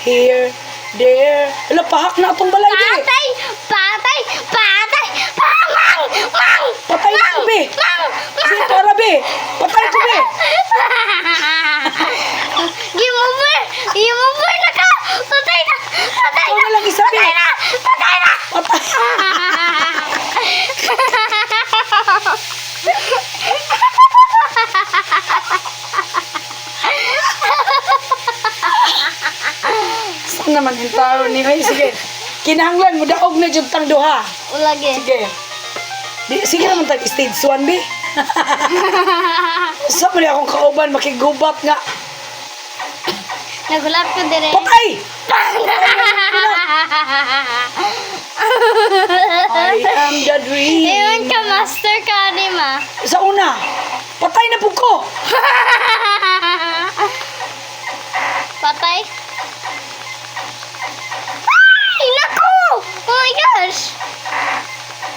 here, there. Ala, pahak na itong balay, be. Patay! Patay! Patay! Mang! Mang! Patay na ko, be. Be, tara, be. Patay ko, be. Gimuber! Gimuber na ka! Patay na! Patay Ikaw na! na lang isa, be. Patay na! Patay na! Patay. Saan naman yung tao ni Ay, sige. Kinahanglan mo, daog na dyan tang duha. Ulagi. Sige. Sige naman tag stage 1, be. Saan mo niya akong kauban, makigubat nga. Nagulat ko dire. Patay! I am the dream. Ewan ka, master ka, di ma. Sa una, patay na po ko. Patay? Ay, naku! Oh my gosh!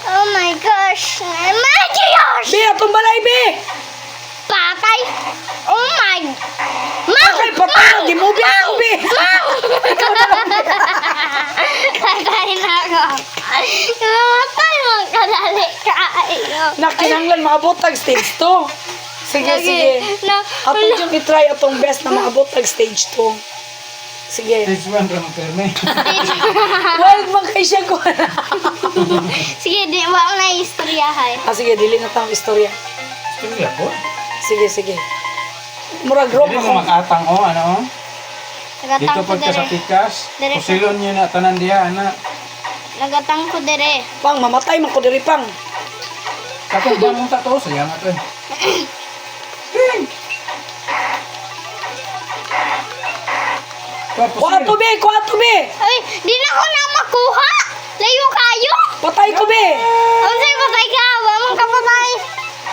Oh my gosh! My gosh! Be, atong balay, be. Patay! Oh my... Mang! Okay, patay na. Gimubi ako, be. Mang! Patay na ako. Patay mo kadali kayo. Nakinanglan maabot tag stage 2. Sige, Lagi. sige. Na, Atong yung itry atong best na maabot tag stage 2. Sige. Stage 1 ra mo perme. Wild man kay siya ko. sige, di ba na istoryahay? Sige, dili na tang istorya. Istorya po. Sige, sige. Murag rock Dili mo ako. makatang o ano o. Dito Nagatang ko pagka sa dire. pikas, Dire. pusilon nyo na tanan diha ana. Nagatang ko dire. Pang, mamatay man ko diri, pang. Katong ba mong tato sayang ato eh. Kuato, be, kuato, be. Ay, di na ko na makuha. Layo kayo. Patay ko, be. Ang sa'yo patay ka. Wa mong kapatay.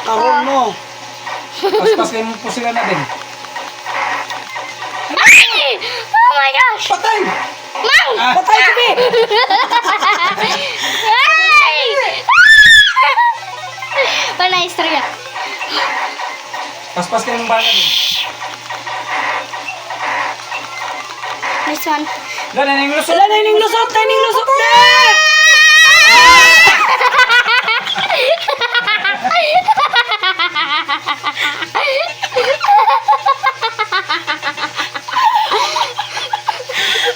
Karon mo. Pas-pas kayo mo pusilan na din. Ay! Oh my gosh! Patay! Mang! Patay ko, be. Ay! Wala istorya. Pas-pas kayo mong bala din. This one. Gana na yung lusot. Wala na yung lusot, na yung lusot, be.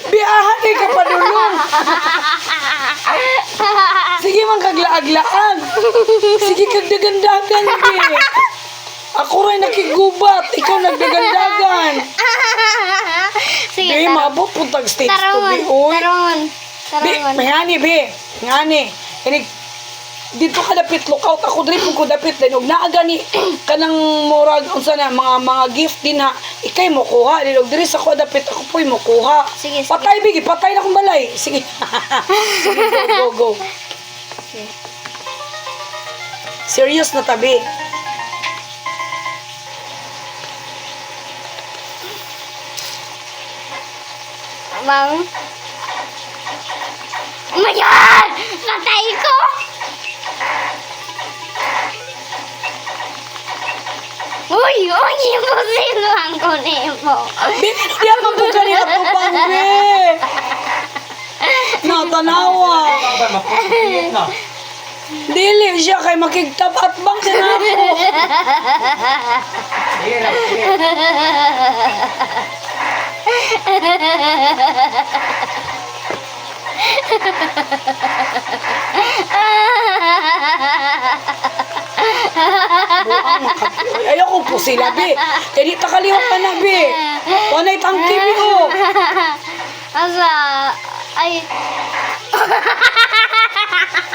Biahan eh, kapadulong. Sige man kaglaag-laag. Sige kagdagandagan, be. Ako rin nakigubat. Ikaw nagdagandagan. Sige, Be, mabot po tag stage to, tarangon. be. Uy. Tarangon. Be, Tarangon. ngani, be. Ngani. Inig, dito ka dapit, lookout. Ako diri po ko dapit. Then, huwag naaga ni kanang murag, unsa na, mga gift din ha. Ikay mo kuha. Then, huwag diri sa ko dapit, ako po'y mo kuha. Sige, sige. Patay, bigi. Patay na kong balay. Sige. Sige, go, go, go. Serious na tabi. Mang. Mayan! Patay ko! Uy! Uy! Imposible ang kunin mo. Be, di ako po kanina to pang, be. Natanawa. Ba mapupulit na. Dili siya kay makigtapat bang siya na ako. Sige lang, sige. Ayoko po sila, be. Kaya di takaliwat ka na, be. Wanay tangki, be, oh. Asa? Ay...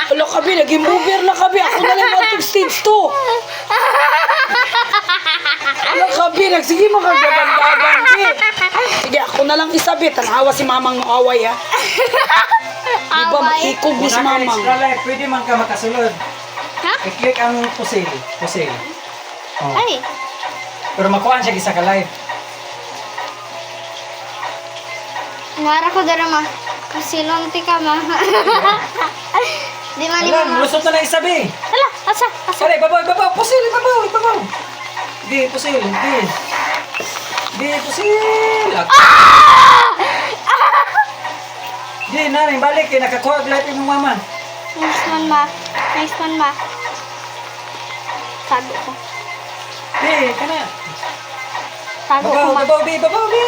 Wala ka, be. Naging mover na ka, be. Ako na lang matong stage 2. Wala ka, be. Sige, makagagandagan, be. Sige, ako na lang isa, be. Tanawa si mamang away, ha. Di ba Away? makikog ni si Muna ka mamang? extra life, pwede man ka makasulod. Ha? I-click ang pusil. Pusil. Oh. Ay! Pero makuhaan siya isa ka live. Nara ko dara ma. Silonti ka ma. Di man ni Alam, mama. lusot na isa be. Hala, asa? Pare, babaw, babaw, pusil, babaw, babaw. Di, pusil, di. Di, pusil. Ah! Di, nanay, balik eh. Nakakuha ang light yung mama. Nice one, ma. Nice one, ma. Tago ko. Di, ka na. Tago ko, Babaw, ma. babaw, bi, babaw, bi.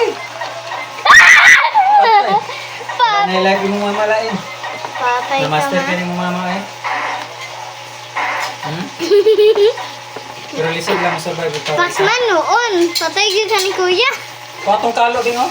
Pap. Nanay, light yung mama lain. Patay ka, Na-master ma. ka yung mama eh. Hmm? Pero lisod lang survive ito. Pas man noon. Patay ka ni kuya. Patong kalo din oh.